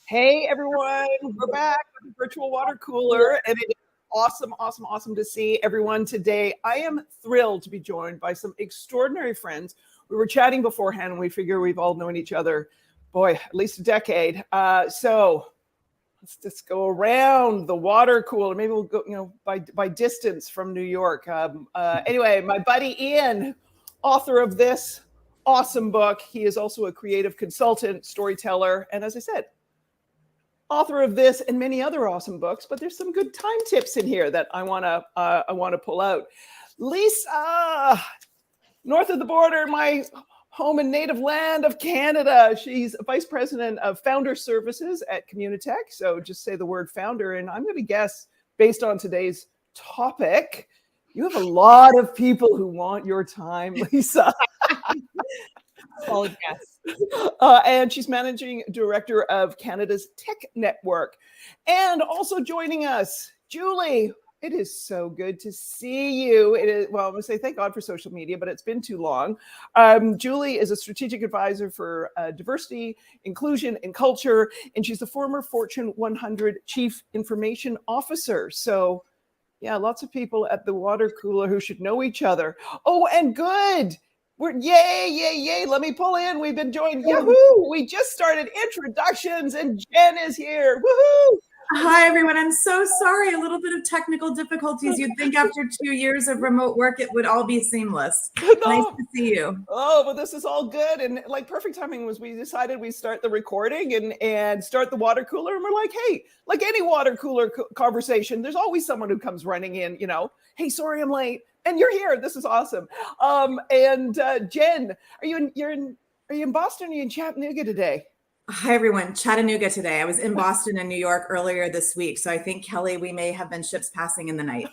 Hey everyone, we're back with the Virtual Watercooler, and it is awesome to see everyone today. I am thrilled to be joined by some extraordinary friends. We were chatting beforehand, and we figure we've all known each other, boy, at least a decade. So let's just go around the water cooler. Maybe we'll go, by distance from New York. Anyway, my buddy Ian, author of this awesome book. He is also a creative consultant, storyteller, and as I said, author of this and many other awesome books, but there's some good time tips in here that I want to pull out. Lisa, north of the border, my home and native land of Canada. She's vice president of founder services at Communitech. So just say the word founder, and I'm going to guess, based on today's topic, you have a lot of people who want your time, Lisa. Solid guess. And she's managing director of Canada's Tech Network. And also joining us, Julie. It is so good to see you. It is, well, I'm going to say thank God for social media, but it's been too long. Julie is a strategic advisor for diversity, inclusion, and culture, and she's the former Fortune 100 Chief Information Officer. So, yeah, lots of people at the water cooler who should know each other. Oh, and good. We're yay. Let me pull in. We've been joined. Yahoo! We just started introductions and Jen is here. Woohoo! Hi, everyone. I'm so sorry. A little bit of technical difficulties. You'd think after 2 years of remote work, it would all be seamless. No. Nice to see you. Oh, but this is all good. And like perfect timing was we decided we start the recording and start the water cooler. And we're like, hey, like any water cooler conversation, there's always someone who comes running in, hey, sorry, I'm late. And you're here. This is awesome. Jen, are you in Boston or are you in Chattanooga today? Hi, everyone. Chattanooga today. I was in Boston and New York earlier this week. So I think, Kelly, we may have been ships passing in the night.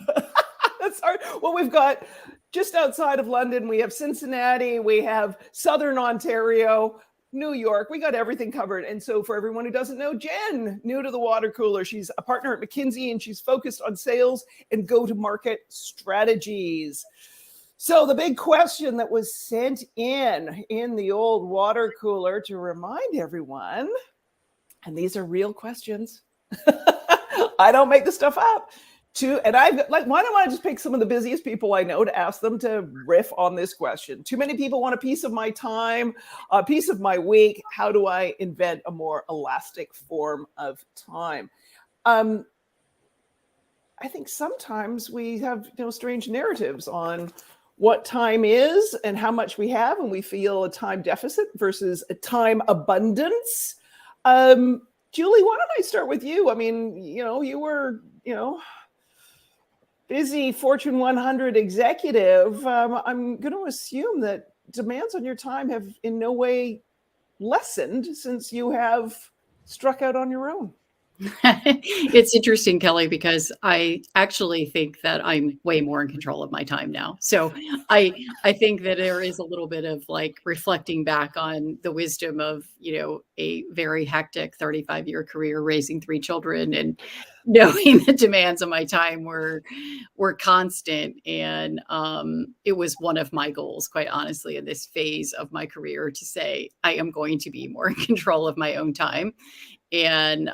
That's hard. Well, we've got just outside of London, we have Cincinnati, we have Southern Ontario, New York. We got everything covered. And so for everyone who doesn't know, Jen, new to the water cooler, she's a partner at McKinsey and she's focused on sales and go-to-market strategies. So the big question that was sent in the old water cooler to remind everyone, and these are real questions. I don't make this stuff up. And I've like, why don't I just pick some of the busiest people I know to ask them to riff on this question? Too many people want a piece of my time, a piece of my week. How do I invent a more elastic form of time? I think sometimes we have strange narratives on what time is and how much we have, and we feel a time deficit versus a time abundance. Julie, why don't I start with you? I mean, you were, busy Fortune 100 executive. I'm going to assume that demands on your time have in no way lessened since you have struck out on your own. It's interesting, Kelly, because I actually think that I'm way more in control of my time now. So I think that there is a little bit of like reflecting back on the wisdom of, a very hectic 35-year career raising 3 children and knowing the demands of my time were constant. And it was one of my goals, quite honestly, in this phase of my career to say, I am going to be more in control of my own time. And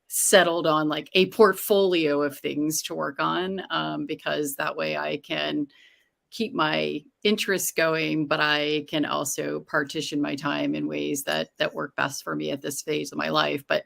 settled on like a portfolio of things to work on because that way I can keep my interests going, but I can also partition my time in ways that work best for me at this phase of my life. But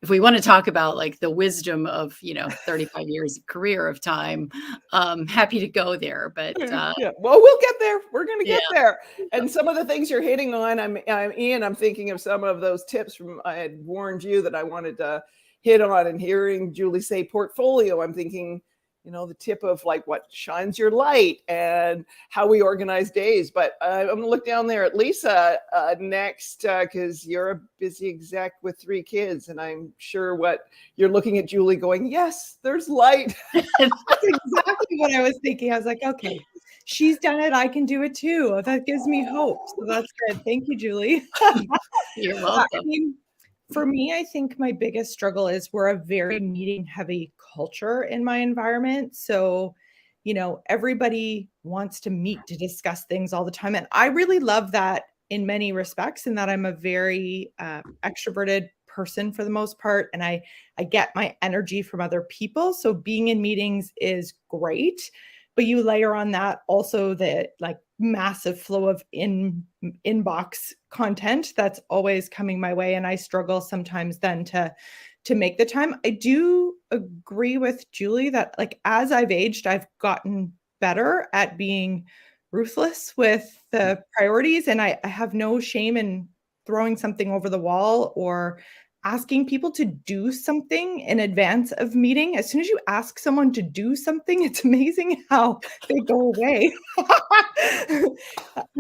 if we want to talk about like the wisdom of 35 years of career of time, happy to go there. But yeah, well, we'll get there. We're going to get there. And some of the things you're hitting on, I'm thinking of some of those tips from I had warned you that I wanted to hit on, and hearing Julie say portfolio, I'm thinking, the tip of like what shines your light and how we organize days. But I'm going to look down there at Lisa next because you're a busy exec with 3 kids. And I'm sure what you're looking at Julie going, yes, there's light. That's exactly what I was thinking. I was like, okay, she's done it. I can do it too. That gives me hope. So that's good. Thank you, Julie. You're welcome. For me, I think my biggest struggle is we're a very meeting heavy culture in my environment. So, everybody wants to meet to discuss things all the time. And I really love that in many respects, in that I'm a very extroverted person for the most part. And I get my energy from other people. So being in meetings is great. But you layer on that also the like massive flow of inbox content that's always coming my way. And I struggle sometimes then to make the time. I do agree with Julie that like as I've aged, I've gotten better at being ruthless with the priorities. And I have no shame in throwing something over the wall or asking people to do something in advance of meeting. As soon as you ask someone to do something, it's amazing how they go away. I'm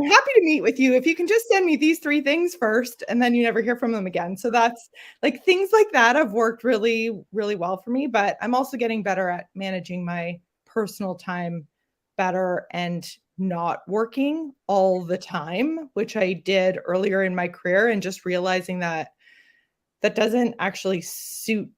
happy to meet with you. If you can just send me these 3 things first, and then you never hear from them again. So that's like things like that have worked really, really well for me. But I'm also getting better at managing my personal time better and not working all the time, which I did earlier in my career, and just realizing that doesn't actually suit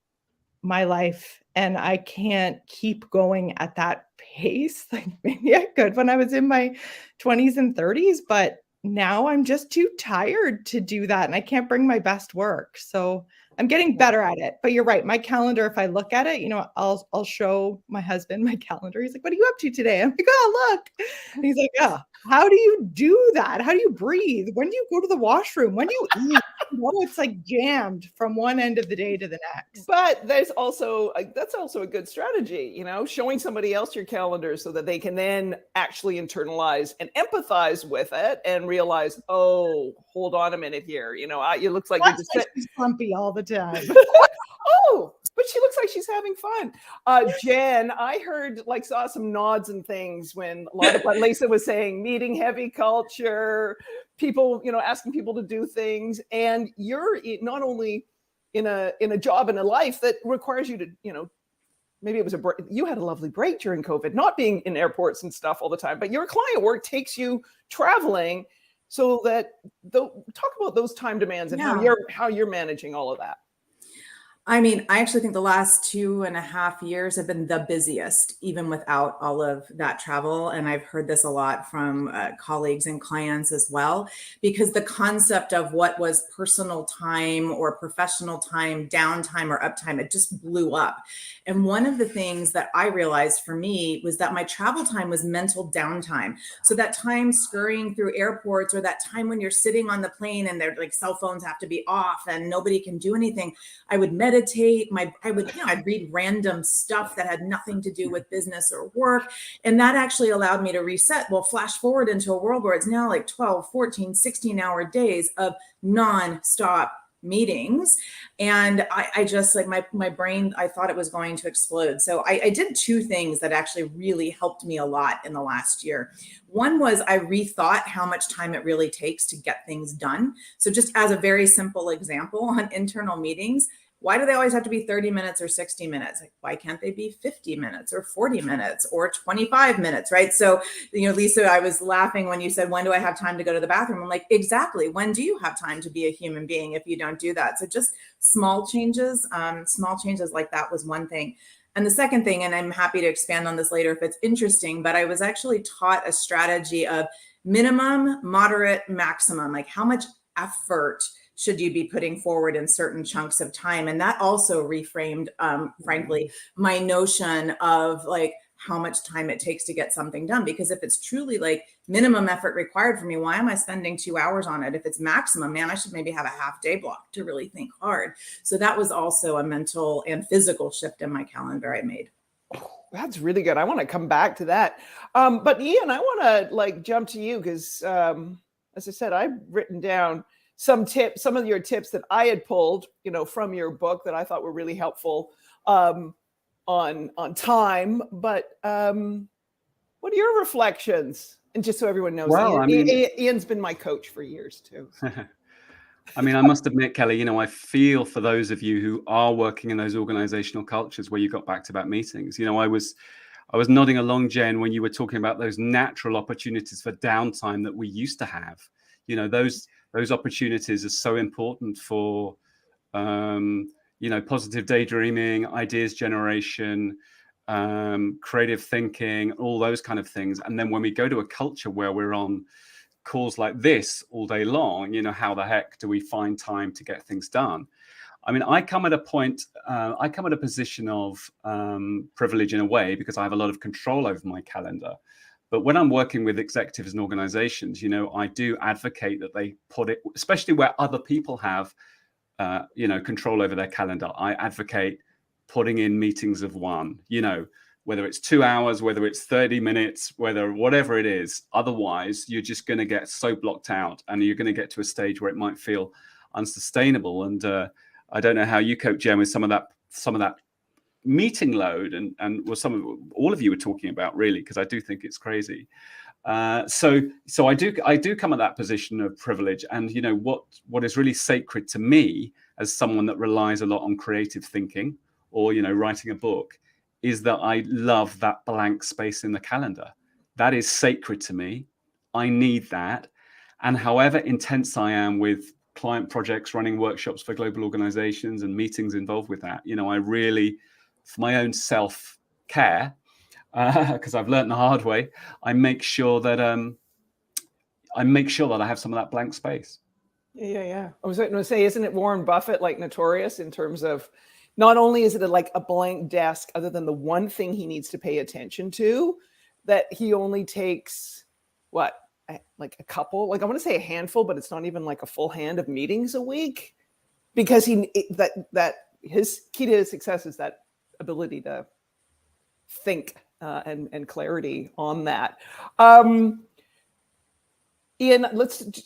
my life. And I can't keep going at that pace. Like maybe I could when I was in my 20s and 30s, but now I'm just too tired to do that. And I can't bring my best work. So I'm getting better at it. But you're right. My calendar, if I look at it, I'll show my husband my calendar. He's like, "What are you up to today?" I'm like, "Oh, look." And he's like, "Oh, how do you do that? How do you breathe? When do you go to the washroom? When do you eat?" It's like jammed from one end of the day to the next. But there's also that's also a good strategy, showing somebody else your calendar so that they can then actually internalize and empathize with it and realize, oh, hold on a minute here. It looks like she's grumpy all the time. Oh, but she looks like she's having fun. Jen, I heard saw some nods and things when a lot of what Lisa was saying, meeting heavy culture, people, asking people to do things. And you're not only in a job and a life that requires you to, maybe it was you had a lovely break during COVID, not being in airports and stuff all the time, but your client work takes you traveling. So that talk about those time demands and how you're managing all of that. I mean, I actually think the last 2.5 years have been the busiest, even without all of that travel. And I've heard this a lot from colleagues and clients as well, because the concept of what was personal time or professional time, downtime or uptime, it just blew up. And one of the things that I realized for me was that my travel time was mental downtime. So that time scurrying through airports, or that time when you're sitting on the plane and they're like cell phones have to be off and nobody can do anything, I would meditate. I'd read random stuff that had nothing to do with business or work. And that actually allowed me to reset. Well, flash forward into a world where it's now like 12, 14, 16-hour days of nonstop meetings. And I just my brain, I thought it was going to explode. So I did 2 things that actually really helped me a lot in the last year. One was I rethought how much time it really takes to get things done. So just as a very simple example on internal meetings, why do they always have to be 30 minutes or 60 minutes? Like, why can't they be 50 minutes or 40 minutes or 25 minutes, right? So, Lisa, I was laughing when you said, when do I have time to go to the bathroom? I'm like, exactly. When do you have time to be a human being if you don't do that? So just small changes like that was one thing. And the second thing, and I'm happy to expand on this later if it's interesting, but I was actually taught a strategy of minimum, moderate, maximum, like how much effort should you be putting forward in certain chunks of time? And that also reframed, frankly, my notion of like how much time it takes to get something done. Because if it's truly like minimum effort required for me, why am I spending 2 hours on it? If it's maximum, man, I should maybe have a half day block to really think hard. So that was also a mental and physical shift in my calendar I made. That's really good. I want to come back to that. But Ian, I want to jump to you because, as I said, I've written down some of your tips that I had pulled, from your book that I thought were really helpful on time. But what are your reflections? And just so everyone knows, Ian's been my coach for years too. I mean, I must admit, Kelly, I feel for those of you who are working in those organizational cultures where you got back-to-back meetings. I was nodding along, Jen, when you were talking about those natural opportunities for downtime that we used to have. Those opportunities are so important for, positive daydreaming, ideas generation, creative thinking, all those kind of things. And then when we go to a culture where we're on calls like this all day long, how the heck do we find time to get things done? I mean, I come at a position of privilege in a way, because I have a lot of control over my calendar. But when I'm working with executives and organizations, I do advocate that they put it, especially where other people have, control over their calendar. I advocate putting in meetings of one, whether it's 2 hours, whether it's 30 minutes, whatever it is. Otherwise, you're just going to get so blocked out, and you're going to get to a stage where it might feel unsustainable. And I don't know how you cope, Jen, with some of that meeting load, and what all of you were talking about, really, because I do think it's crazy. So I do come at that position of privilege, and what is really sacred to me as someone that relies a lot on creative thinking, or writing a book, is that I love that blank space in the calendar. That is sacred to me. I need that. And however intense I am with client projects, running workshops for global organizations and meetings involved with that, I really, for my own self-care, because I've learned the hard way, I make sure that I have some of that blank space. Yeah. I was going to say, isn't it Warren Buffett like notorious in terms of, not only is it like a blank desk, other than the one thing he needs to pay attention to, that he only takes like a couple, like I want to say a handful, but it's not even like a full hand of meetings a week, because that his key to his success is that ability to think and clarity on that. Ian,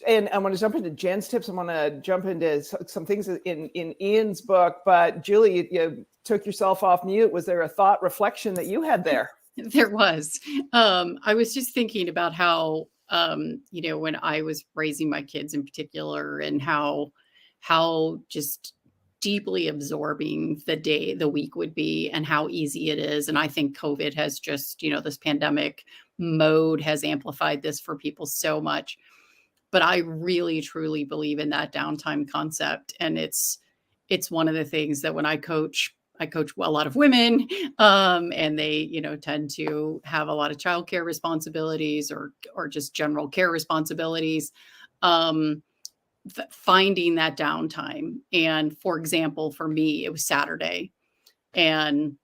and I want to jump into Jen's tips. I want to jump into some things in Ian's book, but Julie, you took yourself off mute. Was there a thought reflection that you had there? There was. I was just thinking about how, when I was raising my kids in particular, and how just deeply absorbing the week would be, and how easy it is. And I think COVID has just, this pandemic mode has amplified this for people so much. But I really, truly believe in that downtime concept. And it's one of the things that when I coach a lot of women, and they, tend to have a lot of childcare responsibilities or just general care responsibilities, finding that downtime. And for example, for me, it was Saturday, and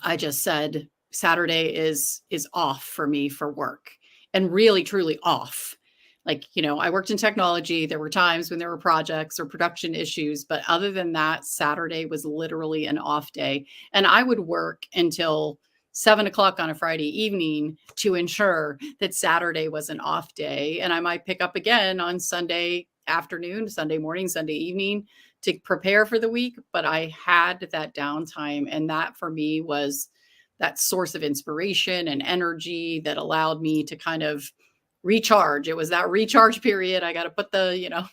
I just said, Saturday is off for me for work, and really, truly off. Like, I worked in technology. There were times when there were projects or production issues, but other than that, Saturday was literally an off day. And I would work until 7:00 on a Friday evening to ensure that Saturday was an off day. And I might pick up again on Sunday afternoon, Sunday morning, Sunday evening to prepare for the week. But I had that downtime. And that for me was that source of inspiration and energy that allowed me to kind of recharge. It was that recharge period. I got to put the,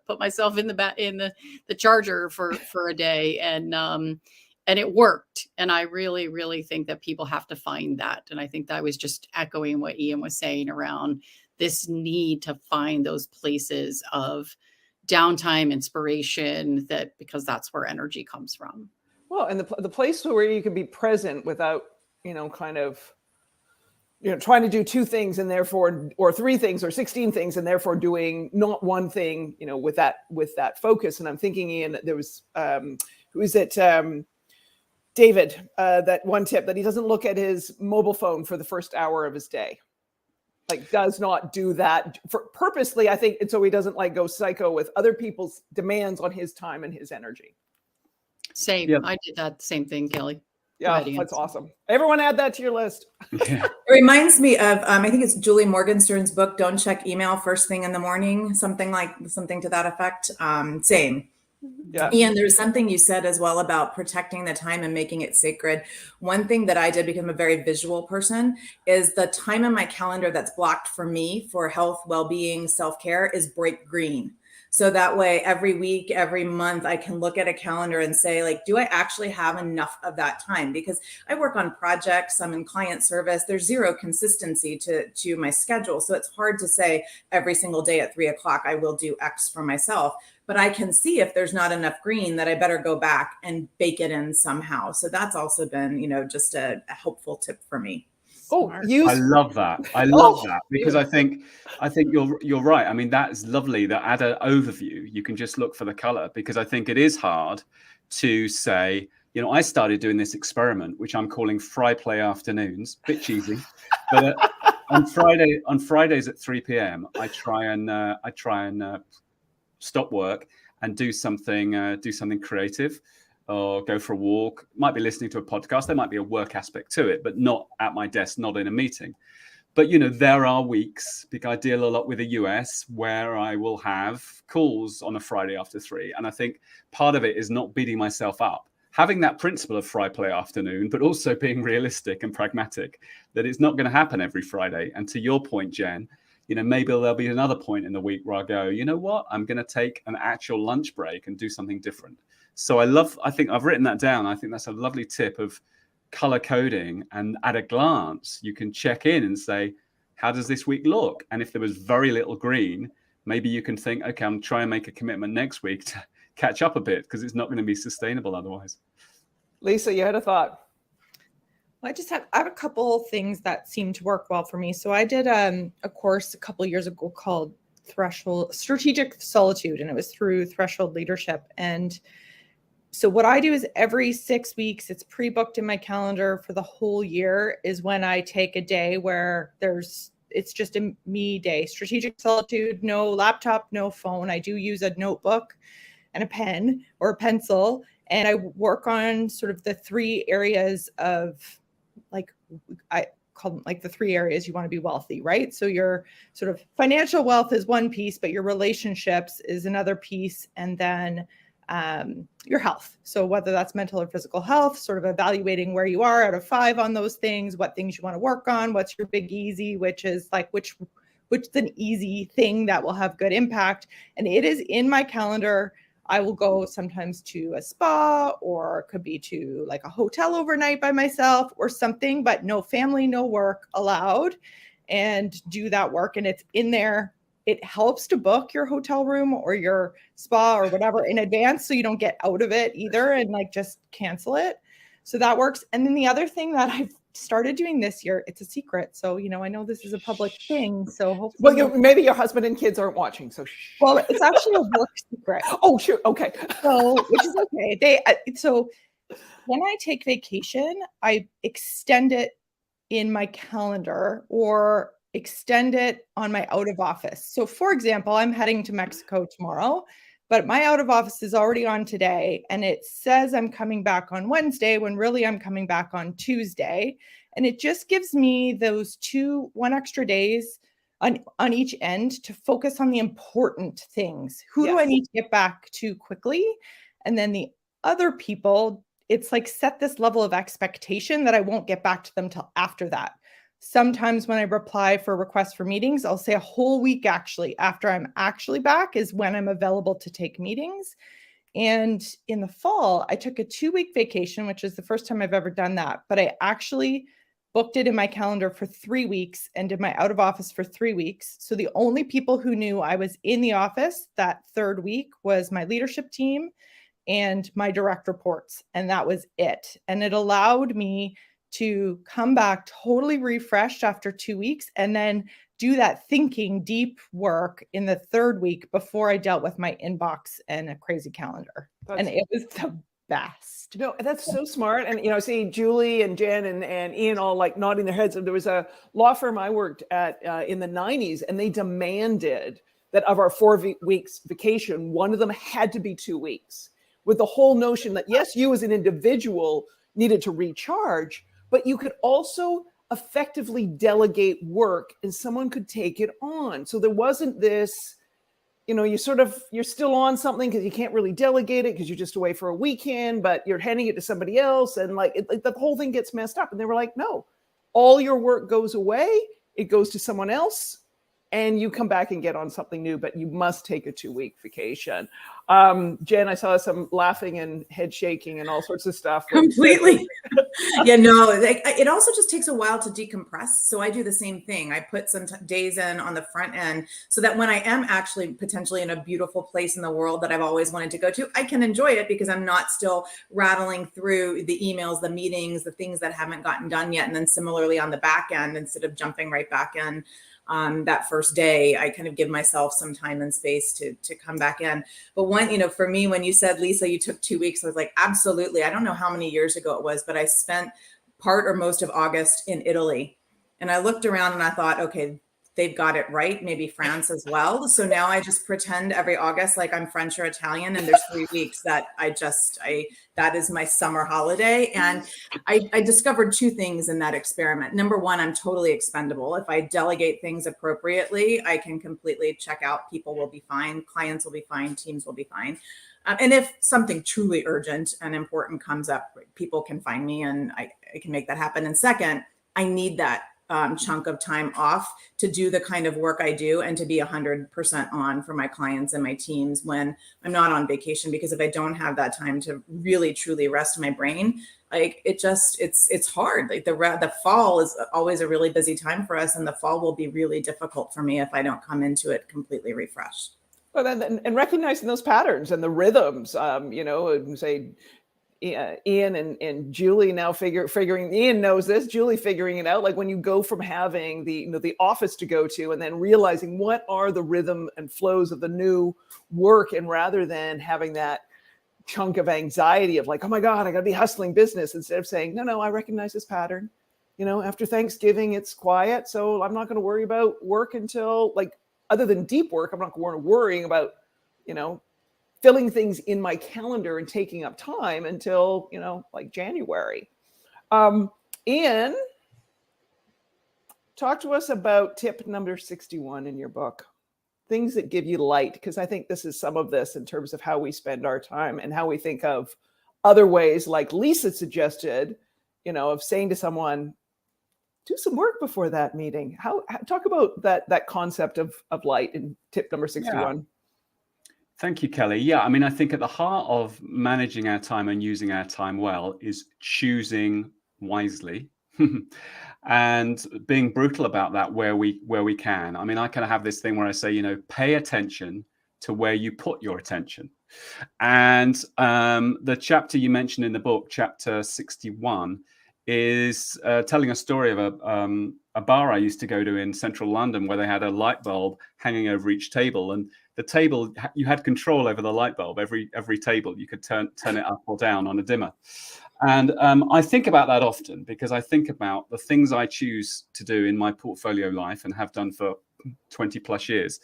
put myself in the charger for a day. And it worked. And I really, really think that people have to find that. And I think that was just echoing what Ian was saying around this need to find those places of downtime, inspiration, because that's where energy comes from. Well, and the place where you can be present without, trying to do two things and therefore, or three things or 16 things, and therefore doing not one thing, with that focus. And I'm thinking, Ian, that there was, who is it? David, that one tip that he doesn't look at his mobile phone for the first hour of his day. Like, does not do that purposely, I think. And so he doesn't go psycho with other people's demands on his time and his energy. Same. Yep. I did that same thing, Kelly. Yeah, that's awesome. Everyone add that to your list. Yeah. It reminds me of, I think it's Julie Morgenstern's book, Don't Check Email First Thing in the Morning, something to that effect. Same. Yeah. Ian, there's something you said as well about protecting the time and making it sacred. One thing that I did, because I'm a very visual person, is the time in my calendar that's blocked for me for health, well-being, self-care is bright green. So that way, every week, every month, I can look at a calendar and say, like, do I actually have enough of that time? Because I work on projects, I'm in client service. There's zero consistency to my schedule. So it's hard to say every single day at 3 o'clock, I will do X for myself. But I can see if there's not enough green that I better go back and bake it in somehow. So that's also been, just a helpful tip for me. Oh, Smart. I love that. I love that because I think you're right. I mean, that is lovely. That at an overview, you can just look for the color, because I think it is hard to say, I started doing this experiment, which I'm calling Fry Play Afternoons. Bit cheesy, but on Fridays at 3 p.m. I try and stop work and do something creative, or go for a walk. Might be listening to a podcast. There might be a work aspect to it, but not at my desk, not in a meeting. But there are weeks, because I deal a lot with the US, where I will have calls on a Friday after 3. And I think part of it is not beating myself up, having that principle of Fry Play Afternoon, but also being realistic and pragmatic that it's not going to happen every Friday. And to your point, Jen, maybe there'll be another point in the week where I go, you know what, I'm going to take an actual lunch break and do something different. So I think I've written that down. I think that's a lovely tip of color coding. And at a glance, you can check in and say, how does this week look? And if there was very little green, maybe you can think, okay, I'm trying to make a commitment next week to catch up a bit, because it's not going to be sustainable otherwise. Lisa, you had a thought. Well, I have a couple things that seem to work well for me. So I did a course a couple years ago called Strategic Solitude, and it was through Threshold Leadership. And so what I do is every 6 weeks, it's pre-booked in my calendar for the whole year, is when I take a day where it's just a me day. Strategic solitude, no laptop, no phone. I do use a notebook and a pen or a pencil, and I work on sort of the 3 areas of, I call them like the 3 areas you want to be wealthy, right? So your sort of financial wealth is one piece, but your relationships is another piece, and then your health. So whether that's mental or physical health, sort of evaluating where you are out of 5 on those things, what things you want to work on, what's your big easy, which is like which an easy thing that will have good impact. And it is in my calendar. I will go sometimes to a spa, or it could be to like a hotel overnight by myself or something, but no family, no work allowed, and do that work. And it's in there. It helps to book your hotel room or your spa or whatever in advance, so you don't get out of it either and like just cancel it. So that works. And then the other thing that I've started doing this year, it's a secret. So, I know this is a public thing. So hopefully, Well, maybe your husband and kids aren't watching. So, well, it's actually a work secret. Oh, sure. Okay. So, which is okay. So when I take vacation, I extend it in my calendar or extend it on my out of office. So for example, I'm heading to Mexico tomorrow, but my out of office is already on today, and it says I'm coming back on Wednesday when really I'm coming back on Tuesday. And it just gives me those 1 extra days on each end to focus on the important things. Who do I need to get back to quickly? And then the other people, it's like set this level of expectation that I won't get back to them till after that. Sometimes when I reply for requests for meetings, I'll say a whole week actually after I'm actually back is when I'm available to take meetings. And in the fall, I took a 2-week vacation, which is the first time I've ever done that. But I actually booked it in my calendar for 3 weeks and did my out of office for 3 weeks. So the only people who knew I was in the office that 3rd week was my leadership team and my direct reports. And that was it. And it allowed me to come back totally refreshed after 2 weeks, and then do that thinking deep work in the 3rd week before I dealt with my inbox and a crazy calendar. And it was the best. No, that's so smart. And, see Julie and Jen and Ian all like nodding their heads. There was a law firm I worked at in the 90s, and they demanded that of our 4 weeks vacation, one of them had to be 2 weeks, with the whole notion that, yes, you as an individual needed to recharge, but you could also effectively delegate work and someone could take it on. So there wasn't this, you're still on something because you can't really delegate it because you're just away for a weekend, but you're handing it to somebody else. And the whole thing gets messed up. And they were like, no, all your work goes away. It goes to someone else. and you come back and get on something new, but you must take a 2-week vacation. Jen, I saw some laughing and head shaking and all sorts of stuff. Completely. Yeah, no, it also just takes a while to decompress. So I do the same thing. I put some days in on the front end so that when I am actually potentially in a beautiful place in the world that I've always wanted to go to, I can enjoy it because I'm not still rattling through the emails, the meetings, the things that haven't gotten done yet. And then similarly on the back end, instead of jumping right back in that first day, I kind of give myself some time and space to come back in. But for me, when you said, Lisa, you took 2 weeks, I was like, absolutely. I don't know how many years ago it was, but I spent part or most of August in Italy. And I looked around and I thought, okay, they've got it right. Maybe France as well. So now I just pretend every August like I'm French or Italian, and there's 3 weeks that that is my summer holiday. And I discovered 2 things in that experiment. Number one, I'm totally expendable. If I delegate things appropriately, I can completely check out. People will be fine. Clients will be fine. Teams will be fine. And if something truly urgent and important comes up, people can find me and I can make that happen. And second, I need that chunk of time off to do the kind of work I do and to be 100% on for my clients and my teams when I'm not on vacation, because if I don't have that time to really truly rest my brain, like it's hard. Like the fall is always a really busy time for us, and the fall will be really difficult for me if I don't come into it completely refreshed. Well, and recognizing those patterns and the rhythms, say Ian and Julie now figuring. Ian knows this. Julie figuring it out. Like when you go from having the office to go to, and then realizing what are the rhythm and flows of the new work, and rather than having that chunk of anxiety of like, oh my God, I got to be hustling business, instead of saying, no, I recognize this pattern. After Thanksgiving, it's quiet, so I'm not going to worry about work until other than deep work, I'm not worrying about filling things in my calendar and taking up time until, January. Ian, talk to us about tip number 61 in your book, things that give you light, because I think this is some of this in terms of how we spend our time and how we think of other ways, like Lisa suggested, of saying to someone, do some work before that meeting. Talk about that concept of light in tip number 61. Yeah. Thank you, Kelly. Yeah, I mean, I think at the heart of managing our time and using our time well is choosing wisely and being brutal about that where we can. I mean, I kind of have this thing where I say, pay attention to where you put your attention. And the chapter you mentioned in the book, chapter 61, is telling a story of a bar I used to go to in central London where they had a light bulb hanging over each table, and the table, you had control over the light bulb. Every table you could turn it up or down on a dimmer. And I think about that often because I think about the things I choose to do in my portfolio life and have done for 20 plus years.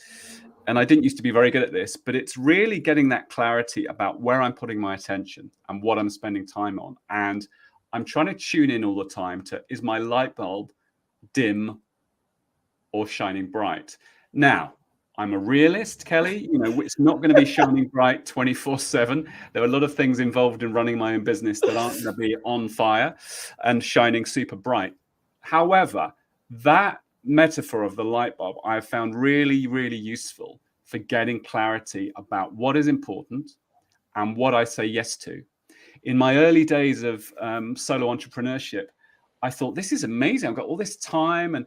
And I didn't used to be very good at this, but it's really getting that clarity about where I'm putting my attention and what I'm spending time on. And I'm trying to tune in all the time to, is my light bulb dim or shining bright? Now, I'm a realist, Kelly. It's not going to be shining bright 24/7. There are a lot of things involved in running my own business that aren't going to be on fire and shining super bright. However, that metaphor of the light bulb I have found really, really useful for getting clarity about what is important and what I say yes to. In my early days of solo entrepreneurship, I thought, this is amazing. I've got all this time. And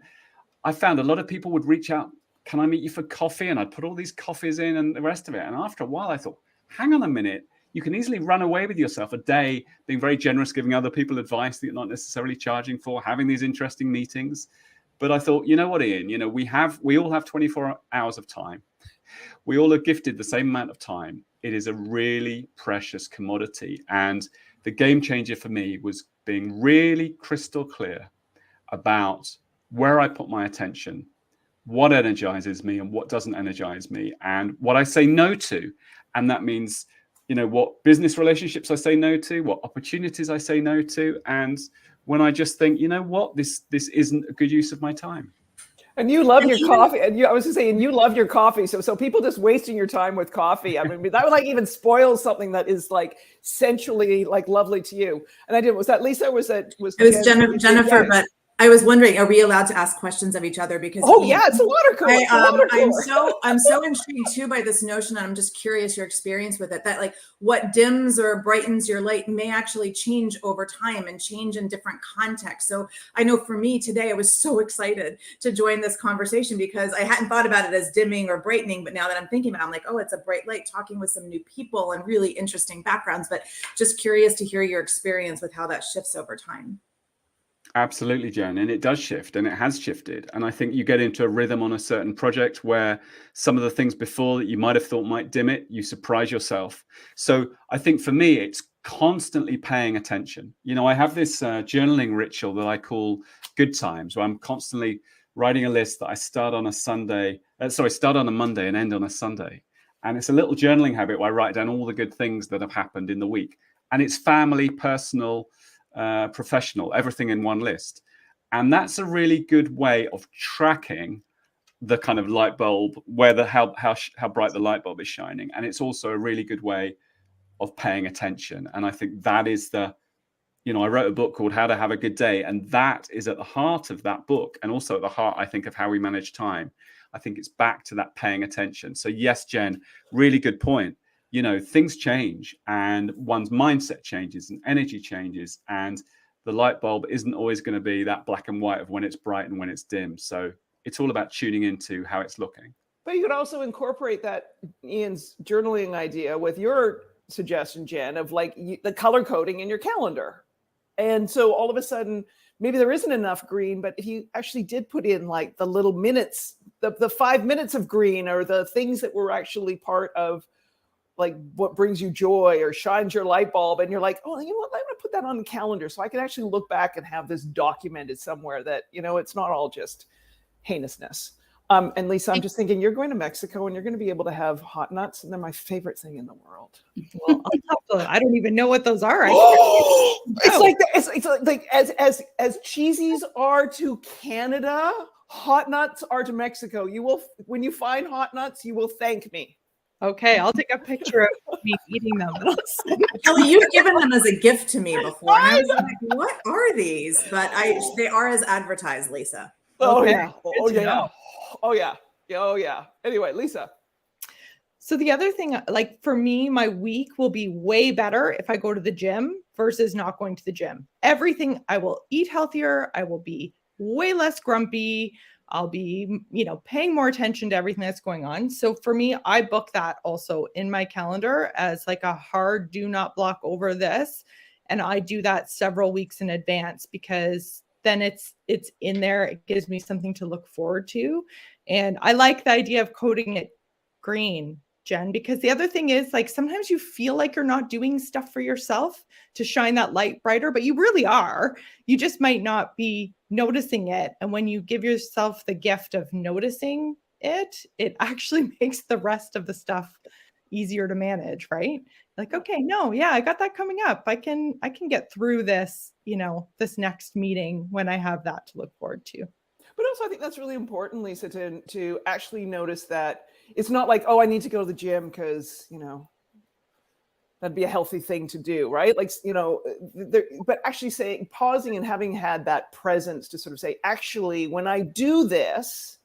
I found a lot of people would reach out, can I meet you for coffee? And I'd put all these coffees in and the rest of it. And after a while, I thought, hang on a minute. You can easily run away with yourself a day, being very generous, giving other people advice that you're not necessarily charging for, having these interesting meetings. But I thought, you know what, Ian, we all have 24 hours of time. We all are gifted the same amount of time. It is a really precious commodity. And the game changer for me was being really crystal clear about where I put my attention, what energizes me and what doesn't energize me, and what I say no to. And that means, what business relationships I say no to, what opportunities I say no to, and when I just think, this isn't a good use of my time. And you love your coffee. And I was just saying, you love your coffee. So people just wasting your time with coffee. I mean, that would even spoil something that is sensually lovely to you. And I did. Was that Lisa? It was Jennifer, but I was wondering, are we allowed to ask questions of each other? Because Oh yeah, it's a water cooler. It's a water cooler. I'm so intrigued too by this notion, and I'm just curious your experience with it, that like what dims or brightens your light may actually change over time and change in different contexts. So I know for me today, I was so excited to join this conversation because I hadn't thought about it as dimming or brightening, but now that I'm thinking about it, I'm like, oh, it's a bright light, talking with some new people and really interesting backgrounds, but just curious to hear your experience with how that shifts over time. Absolutely, Jen. And it does shift, and it has shifted. And I think you get into a rhythm on a certain project where some of the things before that you might have thought might dim it, you surprise yourself. So I think for me, it's constantly paying attention. You know, I have this journaling ritual that I call Good Times, where I'm constantly writing a list that I start on a Monday and end on a Sunday. And it's a little journaling habit where I write down all the good things that have happened in the week. And it's family, personal, professional, everything in one list. And that's a really good way of tracking the kind of light bulb, where how bright the light bulb is shining. And it's also a really good way of paying attention. And I think that is I wrote a book called How to Have a Good Day, and that is at the heart of that book, and also at the heart, I think, of how we manage time. I think it's back to that paying attention. So yes, Jen, really good point. You know, things change and one's mindset changes and energy changes, and the light bulb isn't always going to be that black and white of when it's bright and when it's dim. So it's all about tuning into how it's looking. But you could also incorporate that Ian's journaling idea with your suggestion, Jen, of like the color coding in your calendar. And so all of a sudden, maybe there isn't enough green, but if you actually did put in like the little minutes, the 5 minutes of green, or the things that were actually part of like what brings you joy or shines your light bulb, and you're like, oh, you know what, I'm going to put that on the calendar so I can actually look back and have this documented somewhere, that, you know, it's not all just heinousness. And Lisa, I'm just thinking, you're going to Mexico and you're going to be able to have hot nuts, and they're my favorite thing in the world. Well, I don't even know what those are. It's like as cheesies are to Canada, hot nuts are to Mexico. You will, when you find hot nuts, you will thank me. Okay, I'll take a picture of me eating them. Kelly, you've given them as a gift to me before, and I was like, what are these? But they are as advertised, Lisa. Oh, okay. yeah. Oh, yeah. Oh, yeah. Oh, yeah. Anyway, Lisa. So the other thing, like for me, my week will be way better if I go to the gym versus not going to the gym. Everything, I will eat healthier. I will be way less grumpy. I'll be, paying more attention to everything that's going on. So for me, I book that also in my calendar as like a hard do not block over this. And I do that several weeks in advance, because then it's in there. It gives me something to look forward to. And I like the idea of coding it green, Jen, because the other thing is, like, sometimes you feel like you're not doing stuff for yourself to shine that light brighter, but you really are. You just might not be noticing it. And when you give yourself the gift of noticing it, it actually makes the rest of the stuff easier to manage, right? Like, okay, no, yeah, I got that coming up. I can get through this, this next meeting when I have that to look forward to. But also, I think that's really important, Lisa, to actually notice that it's not like, oh, I need to go to the gym because, that'd be a healthy thing to do, right? Like, but actually pausing and having had that presence to sort of say, actually, when I do this,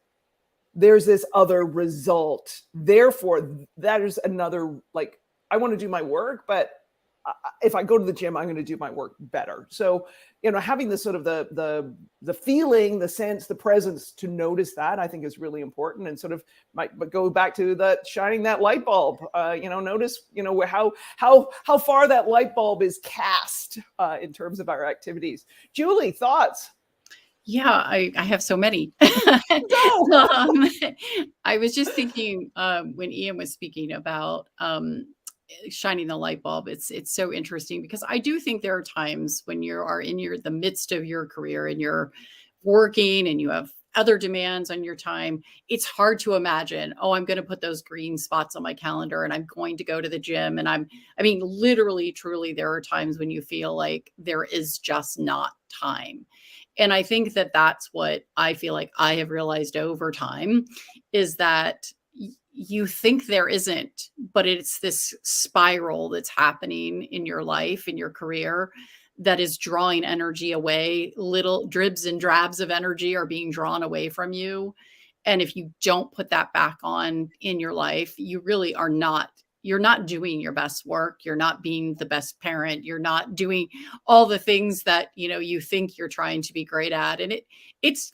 there's this other result. Therefore, that is another, like, I want to do my work, but if I go to the gym, I'm going to do my work better. So, having this sort of the feeling, the sense, the presence to notice that, I think is really important, and sort of might go back to the shining that light bulb. Notice, how far that light bulb is cast in terms of our activities. Julie, thoughts? Yeah, I have so many. I was just thinking when Ian was speaking about shining the light bulb, it's so interesting, because I do think there are times when you are in the midst of your career and you're working and you have other demands on your time. It's hard to imagine, oh, I'm going to put those green spots on my calendar and I'm going to go to the gym. And literally, truly, there are times when you feel like there is just not time. And I think that that's what I feel like I have realized over time, is that you think there isn't, but it's this spiral that's happening in your life, in your career, that is drawing energy away. Little dribs and drabs of energy are being drawn away from you. And if you don't put that back on in your life, you really are not, you're not doing your best work. You're not being the best parent. You're not doing all the things that, you know, you think you're trying to be great at. And it's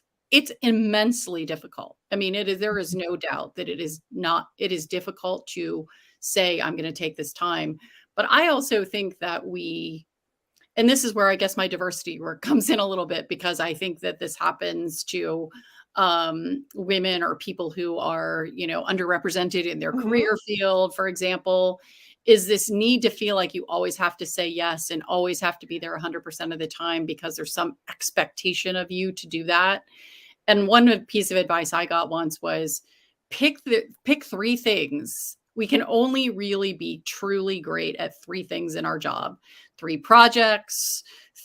immensely difficult. I mean, there is no doubt that it is difficult to say, I'm going to take this time. But I also think that and this is where I guess my diversity work comes in a little bit, because I think that this happens to women or people who are, you know, underrepresented in their career field, for example, is this need to feel like you always have to say yes and always have to be there 100% of the time because there's some expectation of you to do that. And one piece of advice I got once was pick 3 things. We can only really be truly great at 3 things in our job: 3 projects,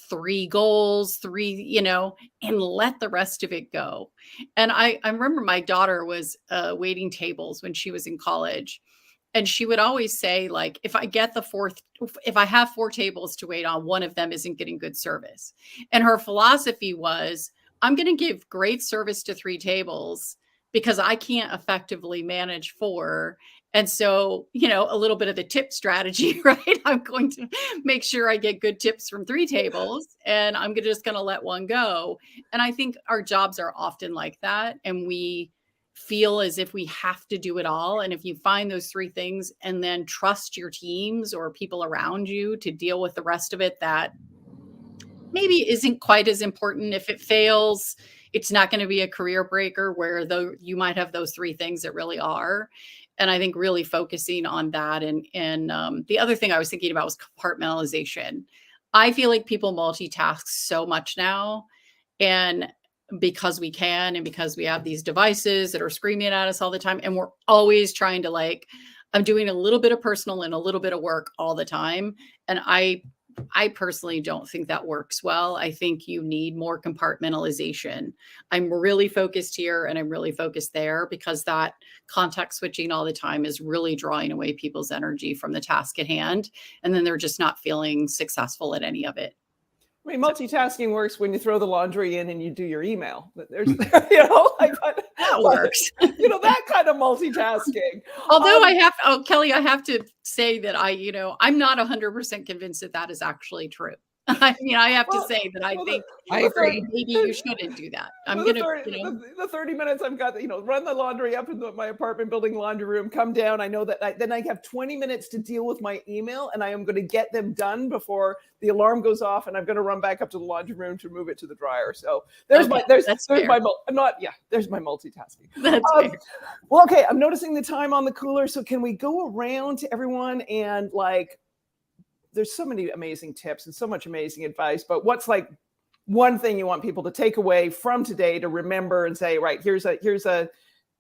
3 goals, 3, you know, and let the rest of it go. And I remember my daughter was waiting tables when she was in college. And she would always say, like, if I have 4 tables to wait on, one of them isn't getting good service. And her philosophy was, I'm going to give great service to 3 tables because I can't effectively manage 4. And so, you know, a little bit of the tip strategy, right? I'm going to make sure I get good tips from 3 tables, and I'm just going to let 1 go. And I think our jobs are often like that. And we feel as if we have to do it all. And if you find those 3 things and then trust your teams or people around you to deal with the rest of it, that maybe isn't quite as important. If it fails, it's not going to be a career breaker, where though you might have those 3 things that really are. And I think really focusing on that. And the other thing I was thinking about was compartmentalization. I feel like people multitask so much now. And because we can, and because we have these devices that are screaming at us all the time, and we're always trying to, like, I'm doing a little bit of personal and a little bit of work all the time. And I personally don't think that works well. I think you need more compartmentalization. I'm really focused here and I'm really focused there, because that context switching all the time is really drawing away people's energy from the task at hand. And then they're just not feeling successful at any of it. I mean, multitasking works when you throw the laundry in and you do your email. There's, you know, like that works. You know, that kind of multitasking. Although Kelly, I have to say that I'm not 100% convinced that that is actually true. I mean, I have to say that I think I agree. Maybe you shouldn't do that. The 30 minutes I've got, run the laundry up in my apartment building laundry room, come down. I know that then I have 20 minutes to deal with my email, and I am going to get them done before the alarm goes off, and I'm going to run back up to the laundry room to move it to the dryer. So there's my multitasking. That's fair. Well, okay, I'm noticing the time on the cooler. So can we go around to everyone and, like, there's so many amazing tips and so much amazing advice, but what's, like, one thing you want people to take away from today to remember and say, right, here's a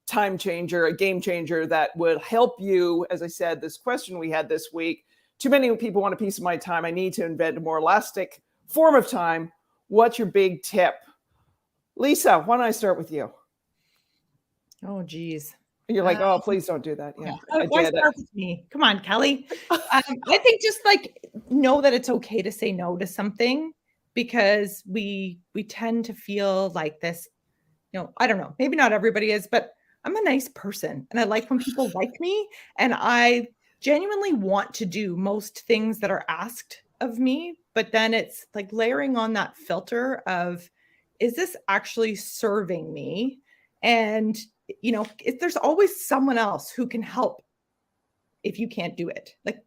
time changer, a game changer that would help you? As I said, this question we had this week, too many people want a piece of my time. I need to invent a more elastic form of time. What's your big tip? Lisa, why don't I start with you? Oh, geez. You're like, oh, please don't do that. Yeah, why start with me? Come on, Kelly. I think just, like, know that it's okay to say no to something, because we tend to feel like this, I don't know, maybe not everybody is, but I'm a nice person and I like when people like me, and I genuinely want to do most things that are asked of me. But then it's like layering on that filter of, is this actually serving me? And there's always someone else who can help if you can't do it. Like,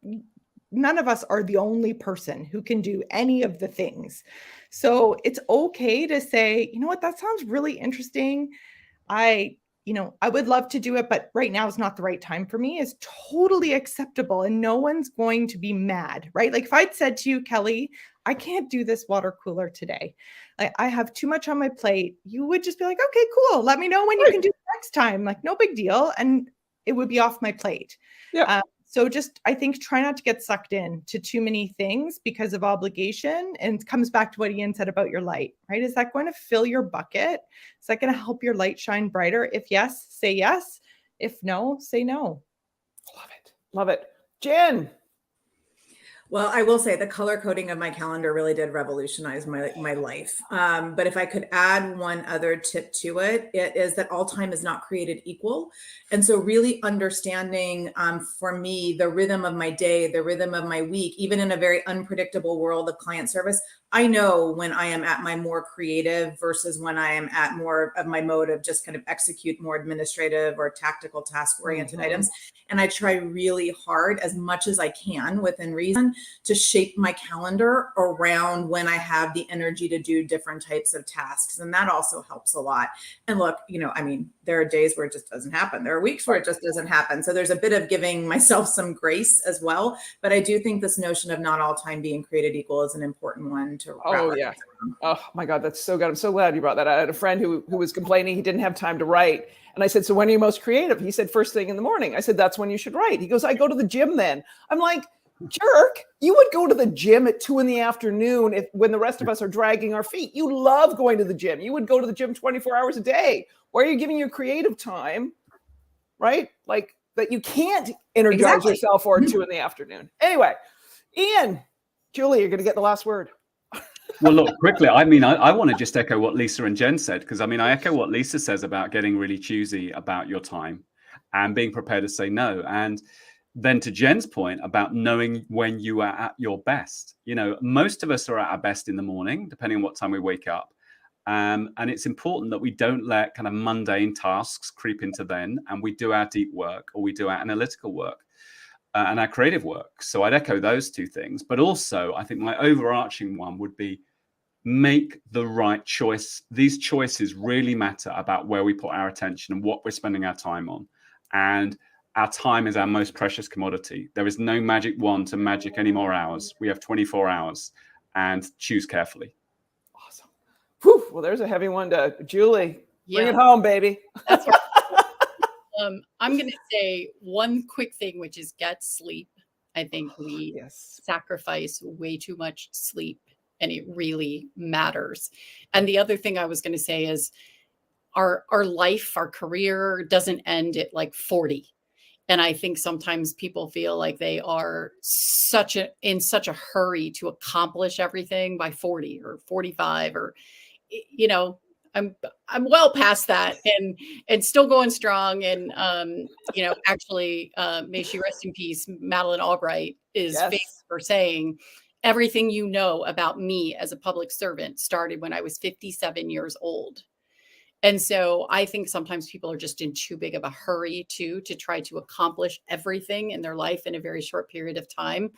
none of us are the only person who can do any of the things. So it's okay to say, you know what, that sounds really interesting. I would love to do it, but right now is not the right time for me, is totally acceptable. And no one's going to be mad, right? Like, if I'd said to you, Kelly, I can't do this water cooler today, I have too much on my plate, you would just be like, okay, cool. Let me know when you can do it next time. Like, no big deal. And it would be off my plate. Yeah. So just, I think, try not to get sucked in to too many things because of obligation. And it comes back to what Ian said about your light, right? Is that going to fill your bucket? Is that going to help your light shine brighter? If yes, say yes. If no, say no. Love it. Love it. Jen. Well, I will say the color coding of my calendar really did revolutionize my life. But if I could add one other tip to it, it is that all time is not created equal. And so really understanding for me, the rhythm of my day, the rhythm of my week, even in a very unpredictable world of client service, I know when I am at my more creative versus when I am at more of my mode of just kind of execute more administrative or tactical task oriented items. And I try really hard, as much as I can within reason, to shape my calendar around when I have the energy to do different types of tasks. And that also helps a lot. And look, I mean, there are days where it just doesn't happen. There are weeks where it just doesn't happen. So there's a bit of giving myself some grace as well. But I do think this notion of not all time being created equal is an important one to wrap Oh our yeah. heads around. Oh my God, that's so good. I'm so glad you brought that. I had a friend who was complaining he didn't have time to write. And I said, so when are you most creative? He said, first thing in the morning. I said, that's when you should write. He goes, I go to the gym then. I'm like, jerk, you would go to the gym at 2 p.m. when the rest of us are dragging our feet. You love going to the gym. You would go to the gym 24 hours a day. Why are you giving your creative time, right? Like that you can't energize yourself for 2 p.m. Anyway, Ian, Julie, you're going to get the last word. Well, look, quickly, I mean, I want to just echo what Lisa and Jen said, because I mean, I echo what Lisa says about getting really choosy about your time and being prepared to say no. And then to Jen's point about knowing when you are at your best. Most of us are at our best in the morning, depending on what time we wake up. And it's important that we don't let kind of mundane tasks creep into then, and we do our deep work or we do our analytical work. And our creative work. So I'd echo those two things. But also, I think my overarching one would be make the right choice. These choices really matter about where we put our attention and what we're spending our time on. And our time is our most precious commodity. There is no magic wand to magic any more hours. We have 24 hours, and choose carefully. Awesome. Whew. Well, there's a heavy one to Julie. Bring it Yeah. home, baby. That's right. I'm going to say one quick thing, which is get sleep. I think we sacrifice way too much sleep, and it really matters. And the other thing I was going to say is our life, our career doesn't end at like 40. And I think sometimes people feel like they are in such a hurry to accomplish everything by 40 or 45, or, I'm well past that and still going strong. And, actually, may she rest in peace, Madeleine Albright is famous for saying, everything you know about me as a public servant started when I was 57 years old. And so I think sometimes people are just in too big of a hurry to try to accomplish everything in their life in a very short period of time.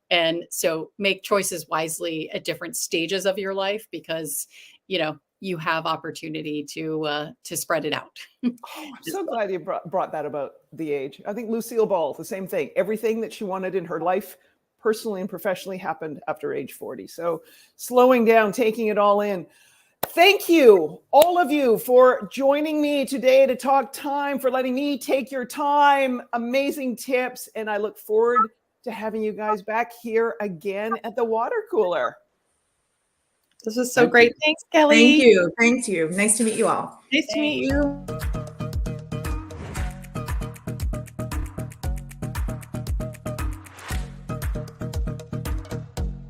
And so make choices wisely at different stages of your life, because, you have opportunity to spread it out. I'm so glad you brought that about the age. I think Lucille Ball, the same thing. Everything that she wanted in her life, personally and professionally, happened after age 40. So slowing down, taking it all in. Thank you, all of you, for joining me today to talk time, for letting me take your time. Amazing tips. And I look forward to having you guys back here again at the water cooler. This was so great. Thanks, Kelly. Thank you. Thank you. Nice to meet you all. Nice to meet you.